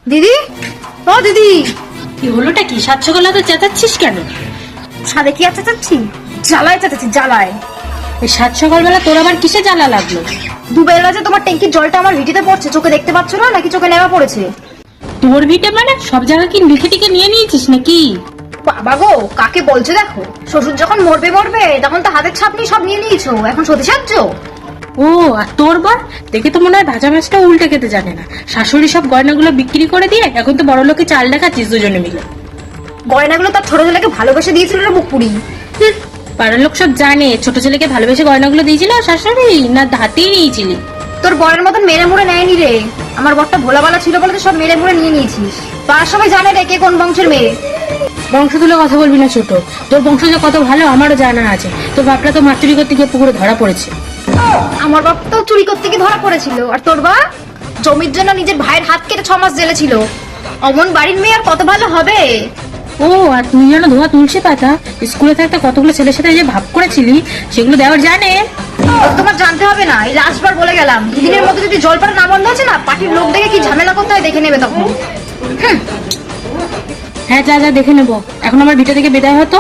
দিদি, ও দিদি, কি হলোটা কি? সাত সকালে তো চেঁচাচ্ছিস কেন? ছাদে কি আছে চাচ্ছি? জ্বালায় চাচ্ছি, জ্বালায়। এই সাত সকালবেলা তোর আবার কিসে জ্বালা লাগলো? দুবেলা যে তোমার ট্যাঙ্কির জলটা আমার ভিটিতে পড়ছে, চোখে দেখতে পাচ্ছ না নাকি চোখে নেওয়া পড়েছে? তোর ভিটে মানে সব জায়গা কি লিখে টিকে নিয়ে নিয়েছিস নাকি? বাবা গো, কাকে বলছো দেখো, শ্বশুর যখন মরবে মরবে তখন তো হাতের ছাপ নিয়ে সব নিয়ে নিয়েছো, এখন সতী সাহায্য। ও, আর তোর বর দেখে তো মনে হয় ভাজা মাছটা উল্টে খেতে জানে না। শাশুড়ি সব গয়নাগুলো বিক্রি করে দিয়ে এখন তো বড় লোকে চাল দেখাচ্ছিস দুজনে মিলে। গয়নাগুলো তার ছোট ছেলেকে ভালোবেসে দিয়েছিল না বুক পুরি। পাড়ার লোক সব জানে ছোট ছেলেকে ভালোবেসে গয়নাগুলো দিয়েছিল শাশুড়ি, না হাতেই নিয়েছিলি? তোর বরের মতন মেরে মুড়ে নেয়নি রে। আমার বরটা ভোলাবালা ছিল বলে তো সব মেরে মুড়ে নিয়ে নিয়েছিস। পাড়ার সবাই জানে রে কে কোন বংশের মেয়ে। বংশ তুলে কথা বলবি না ছোট, তোর বংশ যে কত ভালো আমারও জানা আছে। তোর বাপটা তো মাছ চুরি করতে গিয়ে পুকুরে ধরা পড়েছে। আমার বাপ তো চুরি করতে গিয়ে ধরা পড়েছিল, আর তোর বা জমির জন্য নিজের ভাইয়ের হাত কেটে 6 মাস জেলে ছিল। অমন বাড়ির মেয়ে আর কত ভালো হবে। ও, আর তুই যেন ধোয়া তুলসী পাতা স্কুলে থাকতে কতগুলো ছেলের সাথে যে ভাব করেছিলি সেগুলো দেওয়ার জানে। তোমার জানতে হবে না, এই লাস্টবার বলে গেলাম, দিদিনের মধ্যে যদি জল পড়া না বন্ধ হচ্ছে না, পার্টির লোক দেখে কি ঝামেলা করতে হয় দেখে নেবে তখন। হ্যাঁ, যা যা দেখে নেবো। এখন আমার ভিটা থেকে বিদায় হতো।